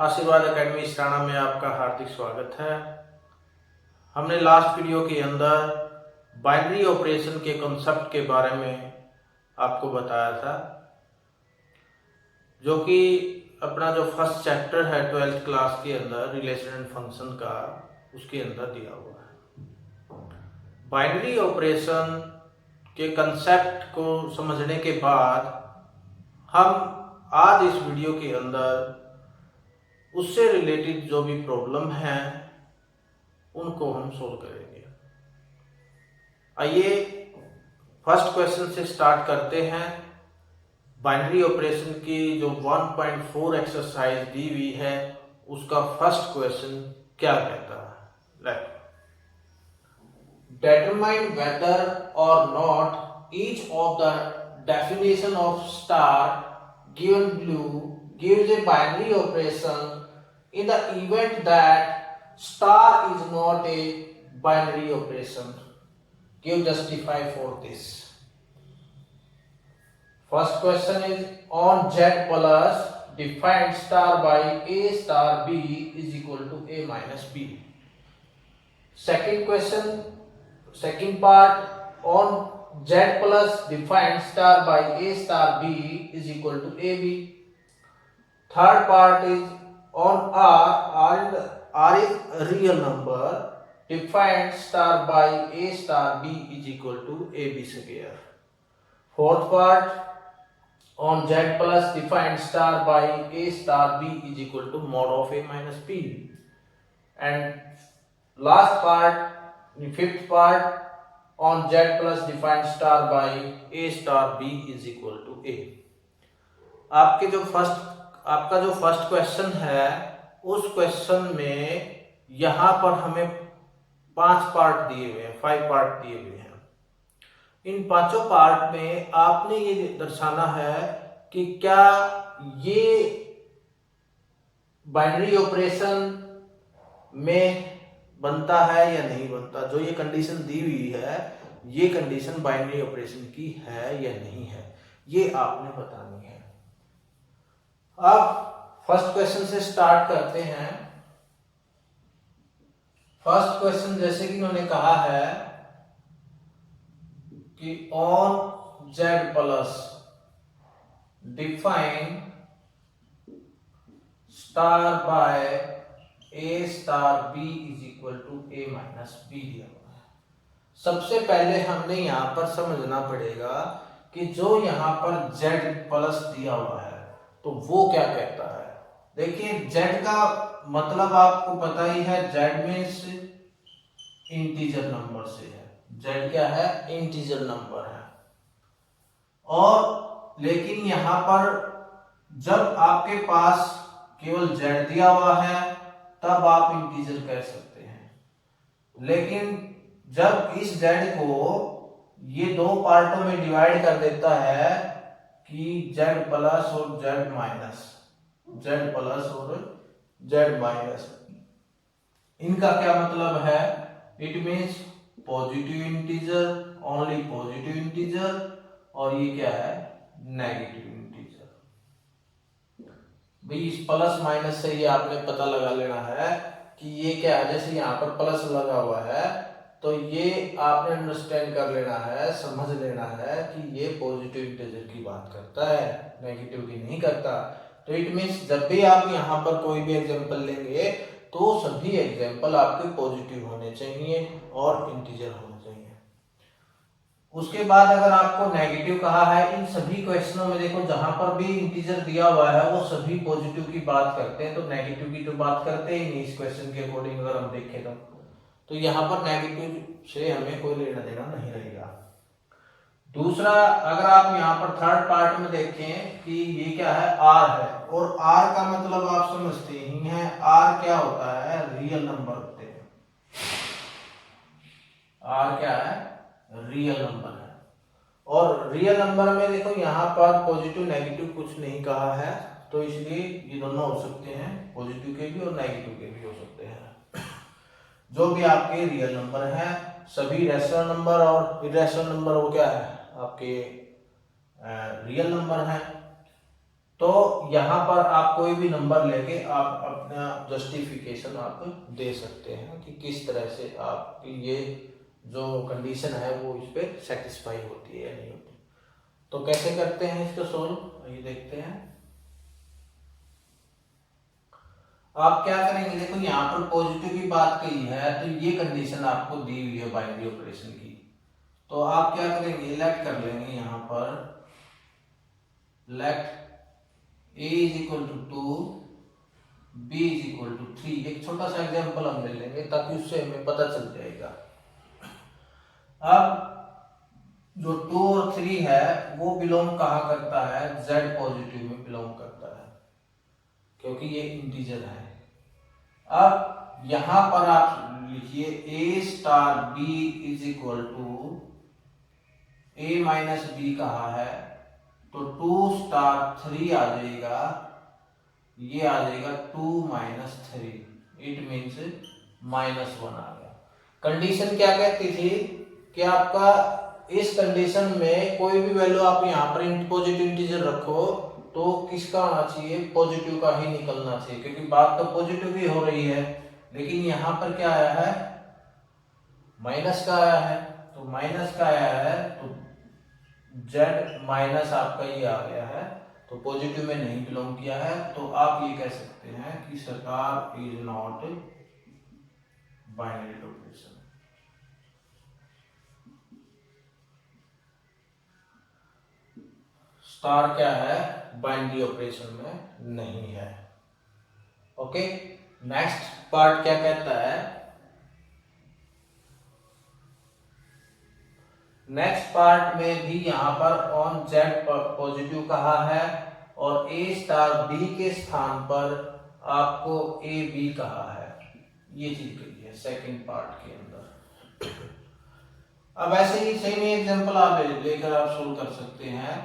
आशीर्वाद एकेडमी सराना में आपका हार्दिक स्वागत है। हमने लास्ट वीडियो के अंदर बाइनरी ऑपरेशन के कॉन्सेप्ट के बारे में आपको बताया था, जो कि अपना जो फर्स्ट चैप्टर है 12th क्लास के अंदर रिलेशन एंड फंक्शन का, उसके अंदर दिया हुआ है। बाइनरी ऑपरेशन के कंसेप्ट को समझने के बाद हम आज इस वीडियो के अंदर उससे रिलेटेड जो भी प्रॉब्लम है उनको हम सोल्व करेंगे। आइए फर्स्ट क्वेश्चन से स्टार्ट करते हैं। बाइनरी ऑपरेशन की जो 1.4 एक्सरसाइज दी हुई है उसका फर्स्ट क्वेश्चन क्या कहता है? Let determine whether or not each of the definition of star given below gives a binary operation in the event that star is not a binary operation. Give justify for this. First question is on Z plus define star by A star B is equal to A minus B. Second part on Z plus define star by A star B is equal to AB. Third part is on R is a real number. Define star by A star B is equal to AB square. Fourth part on Z plus define star by A star B is equal to mod of A minus B. And last part, the fifth part on Z plus define star by A star B is equal to A. आपका जो first question है उस question में यहाँ पर हमें 5 part दिए हुए हैं, 5 पार्ट दिए हुए हैं। इन पांचों पार्ट में आपने ये दर्शाना है कि क्या ये बाइनरी ऑपरेशन में बनता है या नहीं बनता। जो ये कंडीशन दी हुई है ये कंडीशन बाइनरी ऑपरेशन की है या नहीं है, ये आपने बतानी है। अब फर्स्ट क्वेश्चन से स्टार्ट करते हैं। फर्स्ट क्वेश्चन जैसे कि इन्होंने कहा है कि on Z plus define star by A star B is equal to A minus B दिया हुआ है। सबसे पहले हमने यहाँ पर समझना पड़ेगा कि जो यहाँ पर Z प्लस दिया हुआ है तो वो क्या कहता है। देखिए Z का मतलब आपको पता ही है, Z मीन्स इंटीजर नंबर से है। Z क्या है? इंटीजर नंबर है। और लेकिन यहाँ पर जब आपके पास केवल Z दिया हुआ है तब आप इंटीजर कह सकते हैं, लेकिन जब इस Z को ये दो पार्टों में डिवाइड कर देता है कि Z प्लस और Z माइनस, Z प्लस और Z माइनस, इनका क्या मतलब है? It means positive integer, only positive integer, और ये क्या है? Negative integer. भाई इस प्लस माइनस से ये आपने पता लगा लेना है कि ये क्या है। जैसे यहाँ पर प्लस लगा हुआ है तो ये आपने अंडरस्टैंड कर लेना है, समझ लेना है कि ये पॉजिटिव इंटीजर की बात करता है, नेगेटिव की नहीं करता। तो इट मीन्स जब भी आप यहाँ पर कोई भी एग्जांपल लेंगे तो सभी एग्जांपल आपके पॉजिटिव होने चाहिए और इंटीजर होने चाहिए। उसके बाद अगर आपको नेगेटिव कहा है, इन सभी क्वेश्चनों में देखो जहां पर भी इंटीजर दिया हुआ है वो सभी पॉजिटिव की बात करते हैं, तो नेगेटिव की तो बात करते ही नहीं इस क्वेश्चन के अकॉर्डिंग अगर हम देखें तो यहाँ पर नेगेटिव से हमें कोई लेना देना नहीं रहेगा। दूसरा, अगर आप यहाँ पर थर्ड पार्ट में देखें कि ये क्या है? R है, और R का मतलब आप समझते ही हैं, R क्या होता है? रियल नंबर होते हैं। R क्या है? रियल नंबर है। और रियल नंबर में देखो यहाँ पर पॉजिटिव नेगेटिव कुछ नहीं कहा है, तो इसलिए ये दोनों हो सकते हैं, पॉजिटिव के भी और नेगेटिव के भी हो सकते हैं। जो भी आपके रियल नंबर हैं, सभी रैशनल नंबर और इरेशनल नंबर वो क्या है? आपके रियल नंबर हैं। तो यहाँ पर आप कोई भी नंबर लेके आप अपना जस्टिफिकेशन आप दे सकते हैं कि किस तरह से आप ये जो कंडीशन है वो इस पे सेटिस्फाई होती है या नहीं होती। तो कैसे करते हैं इसको सोल्व, ये देखते हैं। आप क्या करेंगे, देखो यहाँ पर पॉजिटिव की बात कही है तो ये कंडीशन आपको दी हुई है बाइनरी ऑपरेशन की, तो आप क्या करेंगे, लेट कर लेंगे यहाँ पर let a is equal to 2, b is equal to 3। एक छोटा सा एग्जांपल हम ले लेंगे ताकि उससे हमें पता चल जाएगा। अब जो 2 और 3 है वो बिलोंग कहाँ करता है, z पॉजिटिव में बिलोंग करता है क्योंकि ये इंटीजर है। अब यहां पर आप लिखिए a star b is equal to a minus B कहा है तो 2 स्टार 3 आ जाएगा, ये आ जाएगा 2 माइनस 3, इट मीन्स -1 आ गया। कंडीशन क्या कहती थी कि आपका इस कंडीशन में कोई भी वैल्यू आप यहाँ पर पॉजिटिव इंटीजर रखो तो किसका आना चाहिए, पॉजिटिव का ही निकलना चाहिए, क्योंकि बात तो पॉजिटिव ही हो रही है। लेकिन यहाँ पर क्या आया है, माइनस का आया है, तो माइनस का आया है तो z माइनस आपका ये आ गया है तो पॉजिटिव में नहीं बिलोंग किया है। तो आप ये कह सकते हैं कि सरकार is not binary operation. Star क्या है, बाइनरी ऑपरेशन में नहीं है। ओके, नेक्स्ट पार्ट क्या कहता है, नेक्स्ट पार्ट में भी यहां पर ऑन जेड पॉजिटिव कहा है और a स्टार b के स्थान पर आपको a b कहा है, ये चीज कही है सेकंड पार्ट के अंदर। अब ऐसे ही सेम एग्जांपल आप लेकर आप सोल्व कर सकते हैं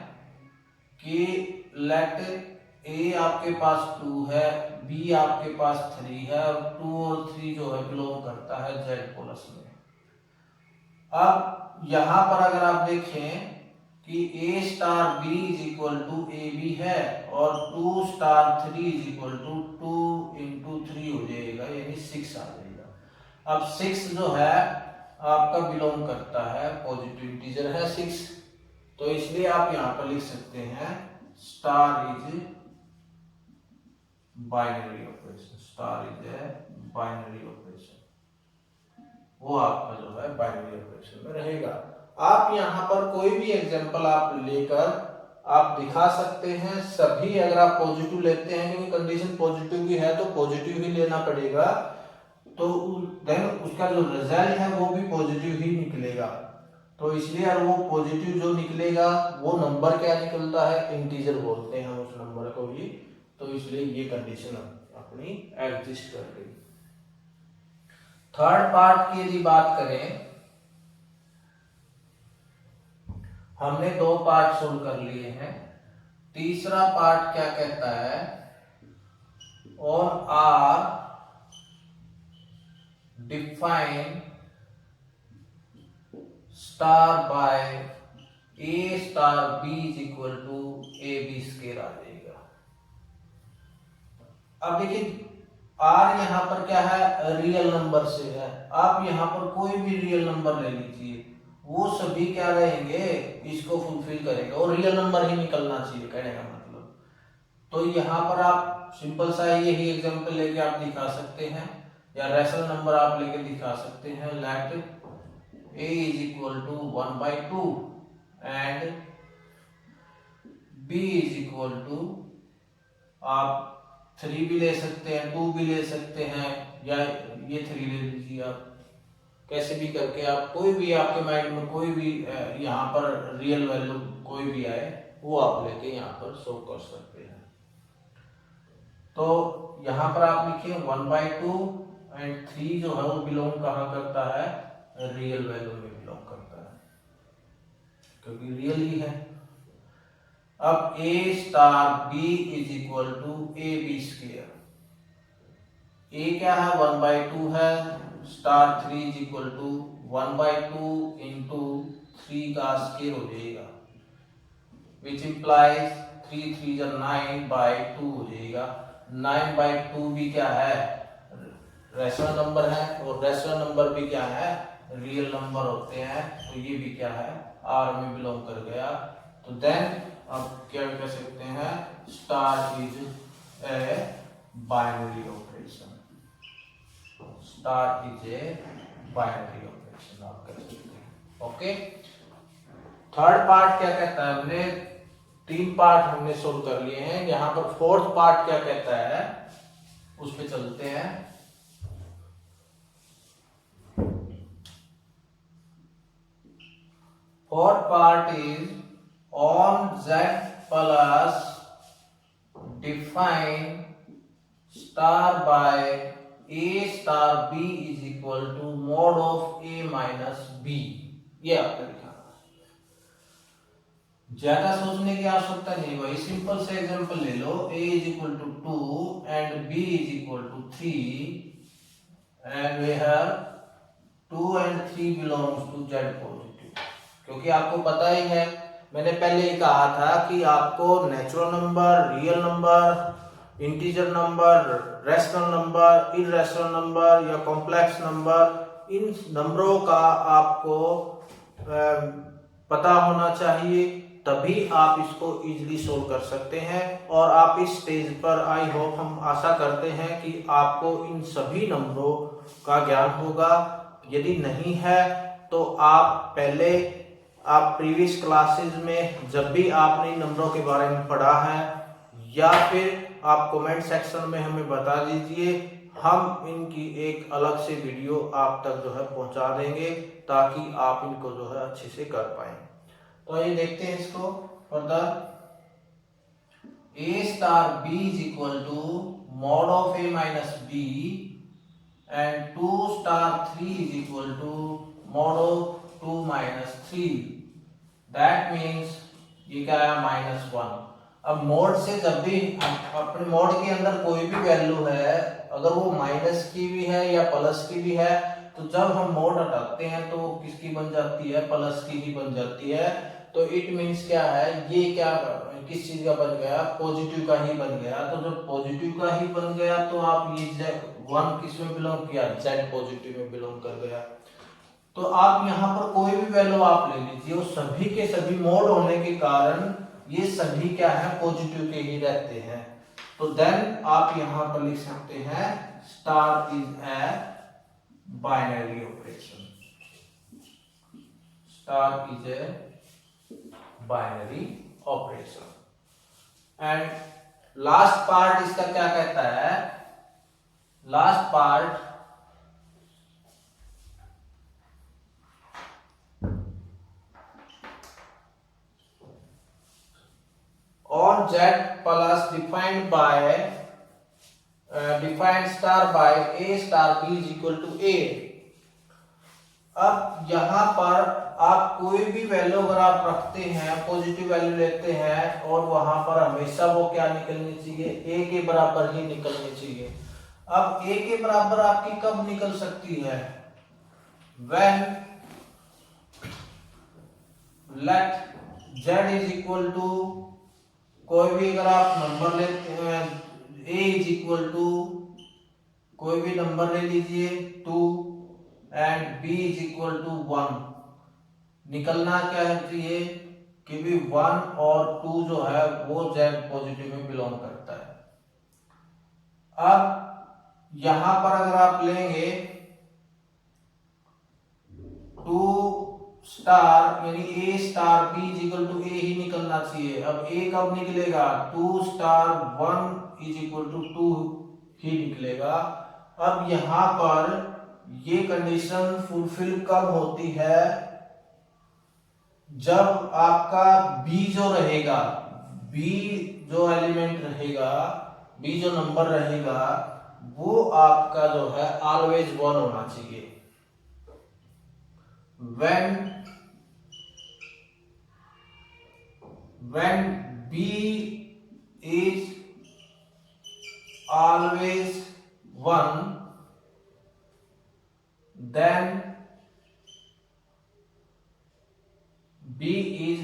कि लेट a आपके पास 2 है, b आपके पास 3 है और 2 और 3 जो है बिलोंग करता है z प्लस में। अब यहां पर अगर आप देखें कि a star b is equal to A B है और 2 star 3 is equal to 2 into 3 हो जाएगा, यानी 6 आ जाएगा। अब 6 जो है आपका बिलोंग करता है पॉजिटिव इंटीजर है 6, तो इसलिए आप यहां पर लिख सकते हैं star is binary operation, star is a binary operation, वो आपका जो है बाइनरी ऑपरेशन में रहेगा। आप यहाँ पर कोई भी एग्जांपल आप लेकर आप दिखा सकते हैं, सभी अगर आप पॉजिटिव लेते हैं क्योंकि कंडीशन पॉजिटिव की है तो पॉजिटिव ही लेना पड़ेगा, तो देन उसका जो रिजल्ट है वो भी पॉजिटिव ही निकलेगा। तो इसलिए और वो पॉजिटिव जो निकलेगा वो नंबर क्या निकलता है, इंटीजर बोलते हैं हम उस नंबर को भी, तो इसलिए ये कंडीशन अपनी एग्जिस्ट कर गई। थर्ड पार्ट की यदि बात करें, हमने 2 पार्ट सोल्व कर लिए हैं। तीसरा पार्ट क्या कहता है, और R define star by a star B is equal to A B square आ जाएगा। अब देखिए आर यहाँ पर क्या है, रियल नंबर से है, आप यहाँ पर कोई भी रियल नंबर ले लीजिए, वो सभी क्या रहेंगे, इसको फुलफिल करेंगे और रियल नंबर ही निकलना चाहिए कहने का मतलब। तो यहाँ पर आप सिंपल सा यही एग्जांपल लेके आप दिखा सकते हैं या रैशनल नंबर आप लेके दिखा सकते हैं, let a is equal to 1/2 and b is equal to, आप 3 भी ले सकते हैं, 2 भी ले सकते हैं, या ये 3 ले लीजिए आप, कैसे भी करके आप कोई भी आपके माइंड में कोई भी यहाँ पर रियल वैल्यू कोई भी आए वो आप लेके यहाँ पर शो कर सकते हैं। तो यहाँ पर आप लिखिए 1/2 एंड 3 जो है वो बिलोंग कहाँ करता है, रियल वैल्यू में बिलोंग करता है क्योंकि रियल ही है। अब a star b is equal to A B square, a क्या है 1/2 है, star 3 is equal to 1/2 into 3 का स्क्वायर हो जाएगा, विच इंप्लाइज 3 3 जा 9/2 हो जाएगा। 9/2 भी क्या है, रैशनल नंबर है, और रैशनल नंबर भी क्या है, रियल नंबर होते हैं। तो ये भी क्या है, आर में बिलोंग कर गया। तो देन अब क्या कह सकते हैं, star is a binary operation. Star is a binary operation आप कह सकते हैं। ओके, थर्ड पार्ट क्या कहता है, हमने 3 पार्ट हमने सोल्व कर लिए हैं। यहां पर फोर्थ पार्ट क्या कहता है, उस पे चलते हैं। Fourth part is on Z plus define star by A star B is equal to mod of A minus B। ये आपको लिखा, ज्यादा सोचने की आवश्यकता नहीं भाई, सिंपल से एग्जांपल ले लो। A is equal to 2 and B is equal to 3 and we have 2 and 3 belongs to Z positive। क्योंकि आपको पता ही है, मैंने पहले ही कहा था कि आपको natural number, real number, integer number, rational number, irrational number या कॉम्प्लेक्स नंबर, इन नंबरों का आपको पता होना चाहिए, तभी आप इसको इजीली सोल्व कर सकते हैं। और आप इस स्टेज पर, आई होप, हम आशा करते हैं कि आपको इन सभी नंबरों का ज्ञान होगा। यदि नहीं है तो आप पहले, आप प्रीवियस क्लासेस में जब भी आपने नंबरों के बारे में पढ़ा है, या फिर आप कमेंट सेक्शन में हमें बता दीजिए, हम इनकी एक अलग से वीडियो आप तक जो है पहुंचा देंगे, ताकि आप इनको जो है अच्छे से कर पाए। तो ये देखते हैं इसको further. A star B is equal to mod of A minus B and 2 star 3 is equal to mod of 2 minus 3। That means ये क्या है, -1। अब मोड से जब भी अपने मोड के अंदर कोई भी वैल्यू है, अगर वो माइनस की भी है या प्लस की भी है, तो जब हम मोड हटाते हैं तो किसकी बन जाती है, प्लस की ही बन जाती है। तो इट मीन्स क्या है, ये क्या, किस चीज का बन गया, पॉजिटिव का ही बन गया। तो जब पॉजिटिव का ही बन गया तो आप ये 1 किस में बिलोंग किया, Z पॉजिटिव में बिलोंग कर गया। तो आप यहाँ पर कोई भी वैल्यू आप ले लीजिए, वो सभी के सभी मोड होने के कारण ये सभी क्या है, पॉजिटिव के ही रहते हैं। तो देन आप यहाँ पर लिख सकते हैं, star is a binary operation. Star is a binary operation. And last part इसका क्या कहता है, last part on Z plus defined star by A star B is equal to A। अब यहां पर आप कोई भी वैल्यू अगर आप रखते हैं, पॉजिटिव वैल्यू लेते हैं, और वहां पर हमेशा वो क्या निकलनी चाहिए, A के बराबर ही निकलनी चाहिए। अब A के बराबर आपकी कब निकल सकती है, when let Z is equal to, कोई भी अगर आप नंबर लेते हैं, A इज इक्वल टू कोई भी नंबर ले लीजिए 2 and B is equal to 1, निकलना क्या है चाहिए कि भी 1 और 2 जो है वो Z पॉजिटिव में बिलोंग करता है। अब यहां पर अगर आप लेंगे 2 स्टार यानी A star B is equal to A ही निकलना चाहिए। अब A कब निकलेगा, 2 स्टार 1 इज इक्वल टू 2 ही निकलेगा। अब यहां पर ये कंडीशन फुलफिल कब होती है, जब आपका B जो रहेगा, B जो एलिमेंट रहेगा, B जो नंबर रहेगा, वो आपका जो है ऑलवेज 1 होना चाहिए। when B is always 1, then B is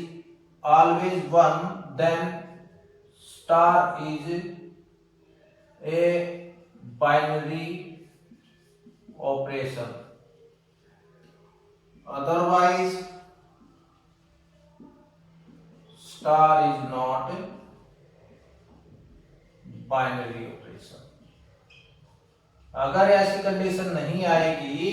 always 1, then star is a binary operation, otherwise star is not binary operation. अगर ऐसी कंडीशन नहीं आएगी,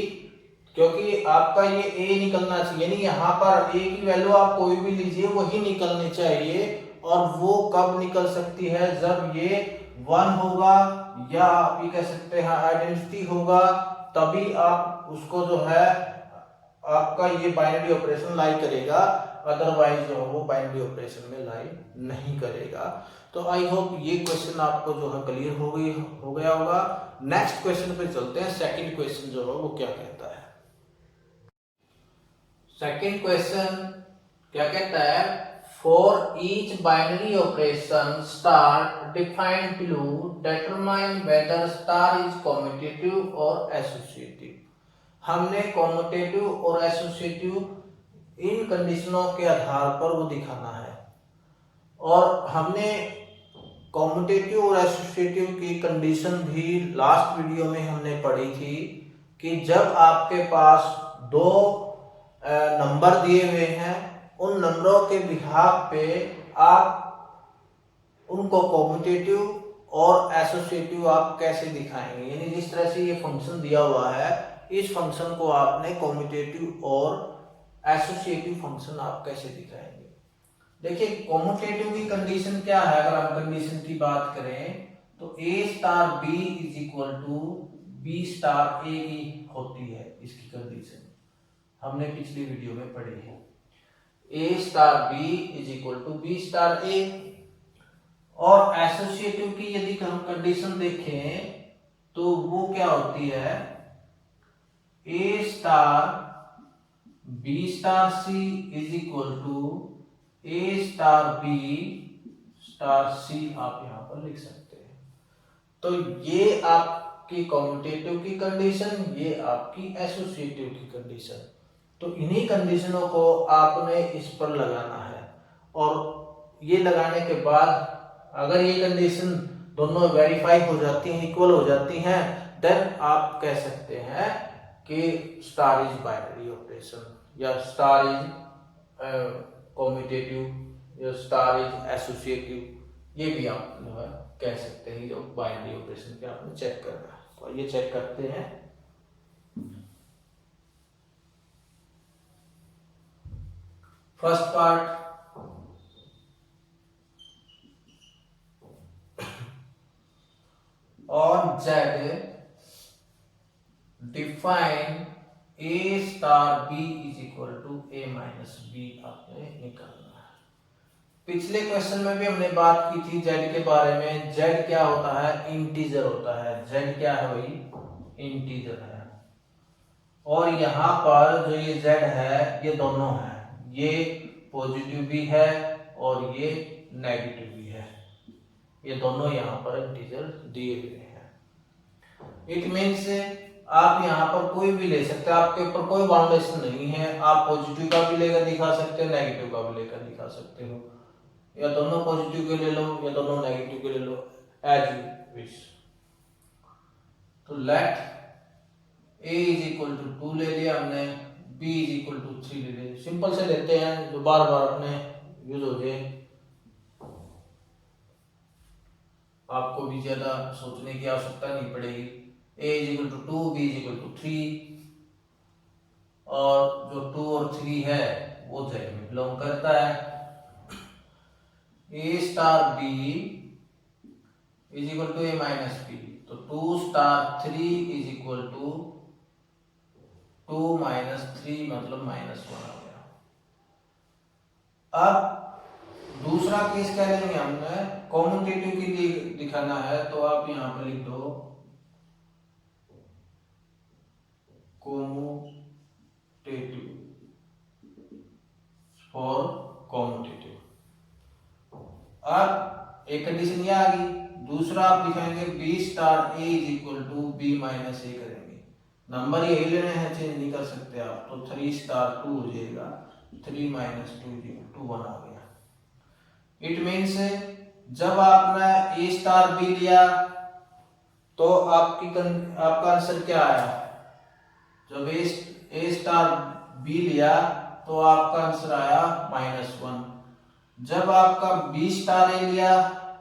क्योंकि आपका ये ए निकलना चाहिए, यानी यहाँ पर ए की वैल्यू आप कोई भी लीजिए वही निकलनी चाहिए, और वो कब निकल सकती है, जब ये 1 होगा या आप ये कह सकते हैं आइडेंटिटी होगा, तभी आप उसको जो है आपका ये बाइनरी ऑपरेशन लाई करेगा, अदरवाइज जो है वो बाइनरी ऑपरेशन में लाई नहीं करेगा। तो आई होप ये क्वेश्चन आपको जो है क्लियर हो गया होगा। नेक्स्ट क्वेश्चन पे चलते हैं। सेकंड क्वेश्चन जो है वो क्या कहता है। सेकंड क्वेश्चन क्या कहता है, for each binary operation star defined below determine whether star is commutative और एसोसिएटिव। हमने कम्यूटेटिव और एसोसिएटिव इन कंडीशनों के आधार पर वो दिखाना है, और हमने कम्यूटेटिव और एसोसिएटिव की कंडीशन भी लास्ट वीडियो में हमने पढ़ी थी कि जब आपके पास दो नंबर दिए हुए हैं, उन नंबरों के बिहाफ पे आप उनको कम्यूटेटिव और एसोसिएटिव आप कैसे दिखाएंगे, यानी जिस तरह से ये फंक्शन दिया हुआ है, इस फंक्शन को आपने कम्यूटेटिव और एसोसिएटिव फंक्शन आप कैसे दिखाएंगे। देखिए कम्यूटेटिव की कंडीशन क्या है, अगर हम कंडीशन की बात करें तो a star B is equal to b star a की होती है। इसकी कंडीशन हमने पिछली वीडियो में पढ़ी है, a star B is equal to b star a. और एसोसिएटिव की यदि हम कंडीशन देखें तो वो क्या होती है, a star b star c is equal to a star b star c, आप यहां पर लिख सकते हैं। तो ये आपकी कम्यूटेटिव की कंडीशन, ये आपकी एसोसिएटिव की कंडीशन। तो इन्हीं कंडीशनों को आपने इस पर लगाना है, और ये लगाने के बाद अगर ये कंडीशन दोनों वेरीफाई हो जाती हैं, इक्वल हो जाती हैं, देन आप कह सकते हैं कि स्टार इज बाइनरी ऑपरेशन, या स्टार इज कम्यूटेटिव, या स्टार इज एसोसिएटिव। ये भी आप जो है कह सकते हैं, जो बाइनरी ऑपरेशन के आपने चेक करना है। तो ये चेक करते हैं। First part, on Z define A star B is equal to A minus B आपने निकालना है। पिछले क्वेश्चन में भी हमने बात की थी Z के बारे में। Z क्या होता है, इंटीजर होता है। Z क्या है भाई, इंटीजर है। और यहाँ पर जो ये Z है, ये दोनों है, ये पॉजिटिव भी है और ये नेगेटिव भी है। ये दोनों यहाँ पर इंटीजर दिए हुए हैं। इट मीन्स आप यहाँ पर कोई भी ले सकते हैं, आपके ऊपर कोई बाउंडेशन नहीं है। आप पॉजिटिव का भी लेकर दिखा सकते हैं, नेगेटिव का भी लेकर दिखा सकते हो, या दोनों पॉजिटिव के ले लो या दोनों नेगेटिव के ले लो, एज यू विश। तो let a is equal to 2 ले लिया हमने, b इज इक्वल टू 3 ले लिया। सिंपल से लेते हैं जो बार बार अपने यूज हो जाए, आपको भी ज्यादा सोचने की आवश्यकता नहीं पड़ेगी। a is equal to 2, b is equal to 3, और जो 2 और 3 है वो Z में बिलोंग करता है। a star b is equal to a minus b, तो 2 star 3 is equal to 2 minus 3 मतलब -1 आ गया। अब दूसरा केस क्या लेंगे हमने, कॉम्यूटेटिव के लिए दिखाना है, तो आप यहां पर लिख दो कॉम्यूटेटिव फॉर कॉम्यूटेटिव। अब एक कंडीशन ये आ गई। दूसरा आप दिखाएंगे b star a is equal to b minus a करेंगे। नंबर यही लेने हैं, चेंज नहीं कर सकते आप। तो 3 स्टार 2 हो जाएगा, 3 माइनस 2 इज इक्वल टू 1 आ गया। इट मीन्स जब आपने ए स्टार बी लिया तो आपका आंसर क्या आया? जब ए स्टार बी लिया तो आपका आंसर आया -1। जब आपका बी स्टार ए लिया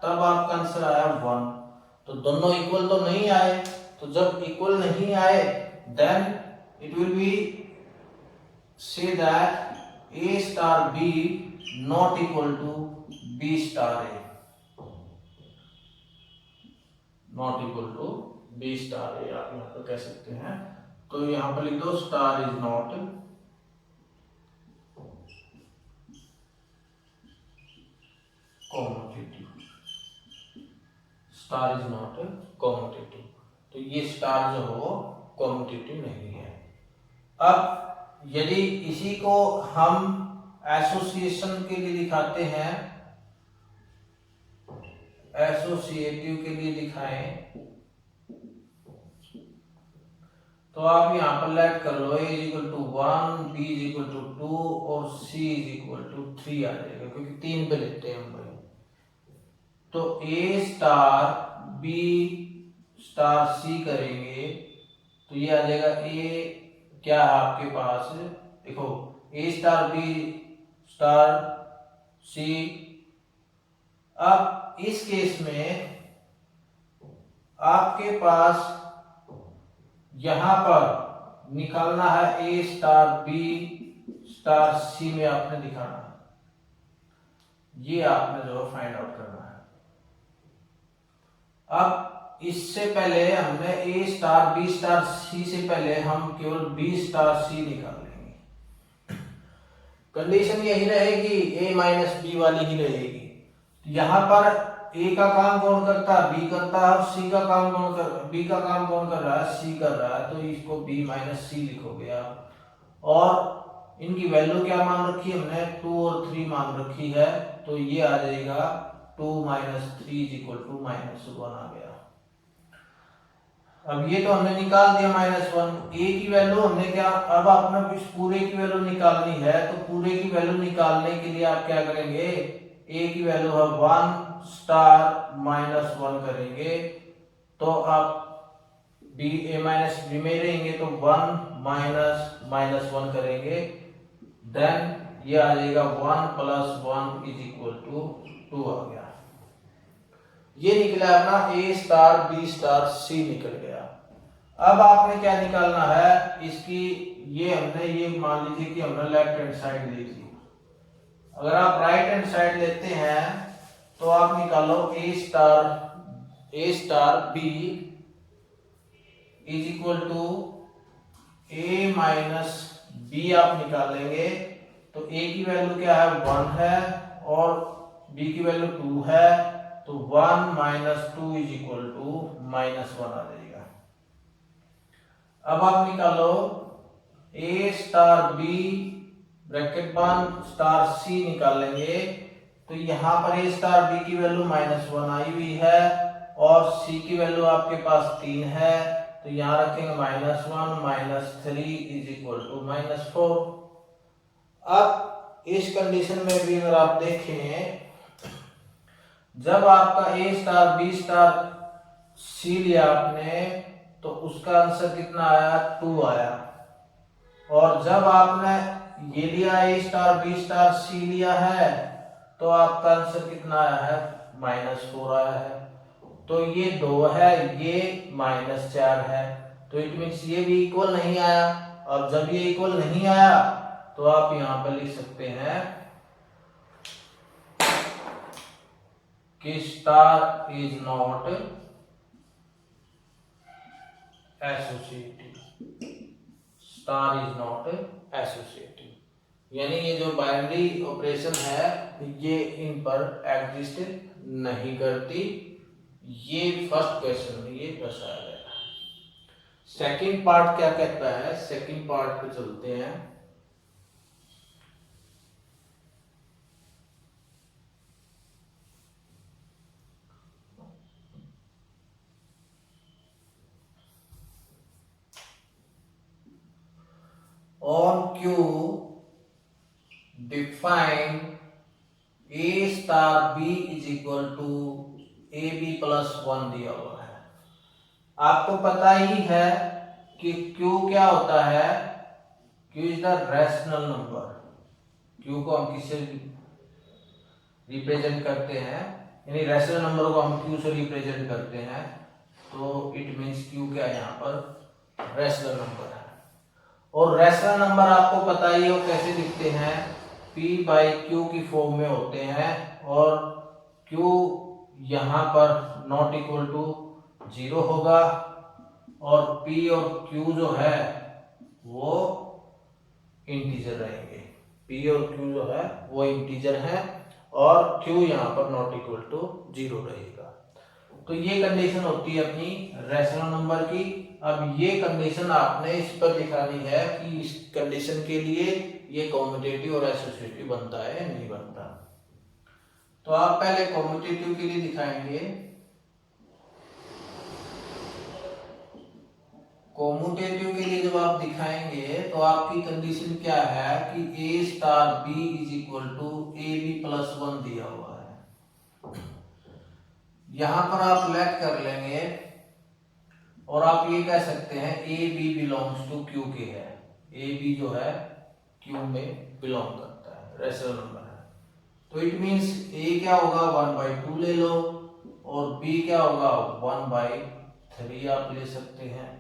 तब आपका आंसर आया 1। तो दोनों इक्वल तो नहीं आए, तो जब इक्वल नहीं आए then it will be say that a star b not equal to b star a, not equal to b star a आप यहाँ पर कह सकते हैं। तो यहाँ पर लिख दो star is not commutative, star is not commutative. तो ये स्टार जो हो कॉम्यूटेटिव नहीं है। अब यदि इसी को हम एसोसिएशन के लिए दिखाते हैं, एसोसिएटिव के लिए दिखाएं, तो आप यहां पर लेट कर लो a equal to 1, b equal to 2 और c इक्वल टू 3 आ जाएगा, क्योंकि 3 पे लेते हैं हम भाई। तो a star b star c करेंगे तो ये आ जाएगा a क्या है आपके पास, देखो a star b star c। अब इस केस में आपके पास यहां पर निकालना है a star b star c में आपने दिखाना है, ये आपने जो फाइंड आउट करना है। अब इससे पहले हमने a star b star c से पहले हम केवल b स्टार c निकाल लेंगे। कंडीशन यही रहेगी, a माइनस बी वाली ही रहेगी। यहां पर ए का काम कौन करता है, बी करता है, और सी का काम कौन कर, बी का काम कौन कर रहा है, सी कर रहा है। तो इसको बी माइनस सी लिखोगे आप। और इनकी वैल्यू क्या मान रखी है हमने, 2 और 3 मान रखी है। तो ये आ जाएगा 2 माइनस 3 इक्वल टू -1 आ गया। अब ये तो हमने निकाल दिया -1। ए की वैल्यू हमने क्या, अब आपने इस पूरे की वैल्यू निकालनी है, तो पूरे की वैल्यू निकालने के लिए आप क्या करेंगे, ए की वैल्यू है 1 स्टार -1 करेंगे, तो आप बी ए माइनस बी में रहेंगे तो 1 माइनस -1 करेंगे, देन ये आ जाएगा 1 + 1 इज इक्वल टू 2 आ गया। ये निकला अपना ए स्टार बी स्टार सी निकल गया। अब आपने क्या निकालना है इसकी, ये हमने ये मान लीजिए कि हमने लेफ्ट हैंड साइड ली थी। अगर आप राइट हैंड साइड लेते हैं तो आप निकालो a star B is equal to a minus b आप निकालेंगे। तो ए की वैल्यू क्या है, 1 है, और बी की वैल्यू 2 है, तो 1 माइनस 2 इज इक्वल टू -1 आ जाएगा। अब आप निकालो a star B bracket 1 star c निकालेंगे। तो यहां पर ए स्टार बी की वैल्यू -1 आई हुई है, और सी की वैल्यू आपके पास 3 है, तो यहां रखेंगे -1 - 3 इज इक्वल टू -4। अब इस कंडीशन में भी अगर आप देखें, जब आपका ए स्टार बी स्टार सी लिया आपने तो उसका आंसर कितना आया, 2 आया। और जब आपने ये लिया ए स्टार बी स्टार सी लिया है तो आपका आंसर कितना आया है, -4 आया है। तो ये 2 है, ये -4 है, तो इट मीन्स ये भी इक्वल नहीं आया। और जब ये इक्वल नहीं आया तो आप यहां पर लिख सकते हैं कि star is not associative, star is not associative, यानी ये जो बाइनरी ऑपरेशन है ये इन पर एग्जिस्ट नहीं करती। ये फर्स्ट क्वेश्चन में ये दर्शाया गया है। सेकंड पार्ट क्या कहता है, सेकंड पार्ट पे चलते हैं। On Q, define A star B is equal to A B plus 1 दिया हुआ है। आपको पता ही है कि Q क्या होता है, Q is the rational number. Q को हम किससे रिप्रेजेंट करते हैं, यानी रैशनल नंबर को हम Q से रिप्रेजेंट करते हैं, तो इट मीन्स Q क्या है यहाँ पर रैशनल नंबर है। और रैशनल नंबर आपको पता ही हो कैसे दिखते हैं, P बाई Q की फॉर्म में होते हैं, और Q यहाँ पर नॉट इक्वल टू 0 होगा, और P और Q जो है वो इंटीजर रहेंगे। P और Q जो है वो इंटीजर है, और Q यहाँ पर नॉट इक्वल टू 0 रहेगा। तो ये कंडीशन होती है अपनी रैशनल नंबर की। अब ये कंडीशन आपने इस पर दिखानी है कि इस कंडीशन के लिए ये कॉम्यूटेटिव और एसोसिएटिव बनता है या नहीं बनता। तो आप पहले कॉम्यूटेटिव के लिए दिखाएंगे। कॉम्यूटेटिव के लिए जब आप दिखाएंगे तो आपकी कंडीशन क्या है कि a star B is equal to A B plus 1 दिया हुआ है। यहां पर आप लेट कर लेंगे और आप ये कह सकते हैं A B belongs to Q के है। ए बी जो है क्यू में बिलोंग करता है, रैशनल नंबर है। तो इट मींस ए क्या होगा 1/2 ले लो, और बी क्या होगा 1/3 आप ले सकते हैं।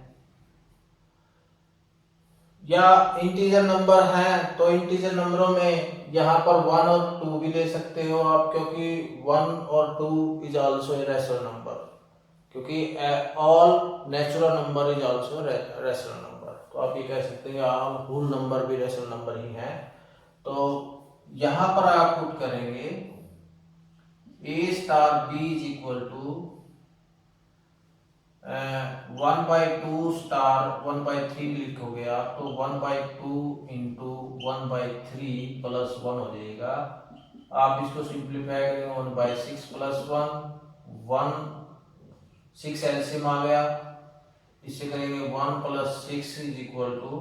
या इंटीजर नंबर है तो इंटीजर नंबरों में यहाँ पर 1 और 2 भी ले सकते हो आप, क्योंकि 1 और 2 is also a rational number, क्योंकि all natural number is also rational number. तो आप ये कह सकते हैं ऑल होल नंबर भी रैशनल नंबर ही है। तो यहां पर आप पुट करेंगे a star B is equal to 1/2 star 1/3 लिखोगे आप, तो 1/2 इंटू 1/3 प्लस 1 हो जाएगा। आप इसको सिंप्लीफाई करेंगे 1/6 प्लस 1 6 एलसीएम आ गया, इससे करेंगे 1 प्लस 6 इज इक्वल टू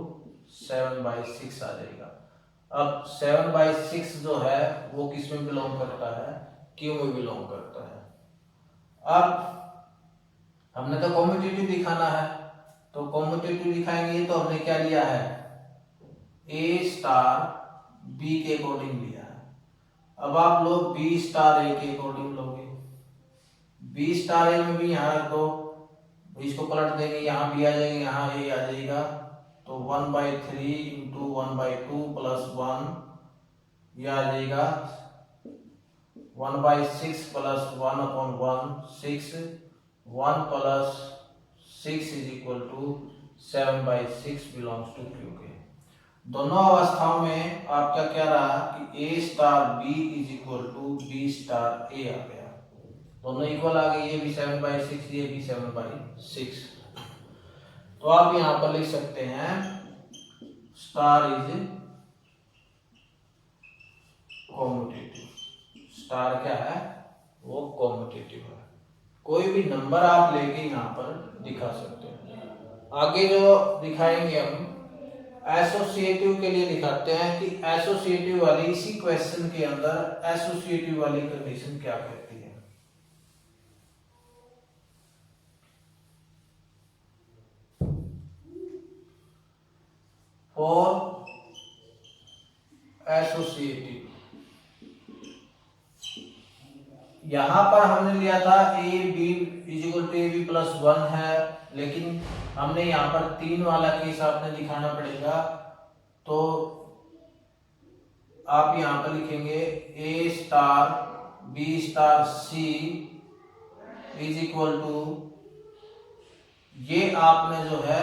7/6 आ जाएगा। अब 7/6 जो है वो किस में बिलोंग करता है, क्यू में बिलोंग करता है। अब हमने तो कॉम्यूटेटिव दिखाना है, तो कॉम्यूटेटिव दिखाएंगे तो हमने क्या लिया है, ए स्टार बी के अकॉर्डिंग लिया है। अब आप लोग बी स्टार ए के अकॉर्डिंग लोगे। बी स्टार ए में भी यहाँ रखो, इसको पलट देंगे, यहाँ बी आ जाएगा, यहाँ ए आ जाएगा, तो 1/3 इंटू 1/2 प्लस 1 यह आ जाएगा 1/6 plus 1/1 6, 1 plus 6 is equal to 7/6 belongs to Q के। दोनों अवस्थाओं में आपका क्या रहा कि a star B is equal to b star a आ गया, दोनों इक्वल आ गए, ये भी 7/6 ये भी 7/6। तो आप यहां पर लिख सकते हैं स्टार इज कॉम्यूटेटिव। स्टार क्या है, वो कॉम्यूटेटिव है। कोई भी नंबर आप लेके यहां पर दिखा सकते हैं। आगे जो दिखाएंगे हम एसोसिएटिव के लिए दिखाते हैं कि एसोसिएटिव वाली इसी क्वेश्चन के अंदर एसोसिएटिव वाली कंडीशन क्या कहती है। फॉर एसोसिएटिव यहां पर हमने लिया था A B is equal to A B plus 1 है, लेकिन हमने यहां पर 3 वाला केस आपने दिखाना पड़ेगा। तो आप यहां पर लिखेंगे a star b star c is equal to, ये आपने जो है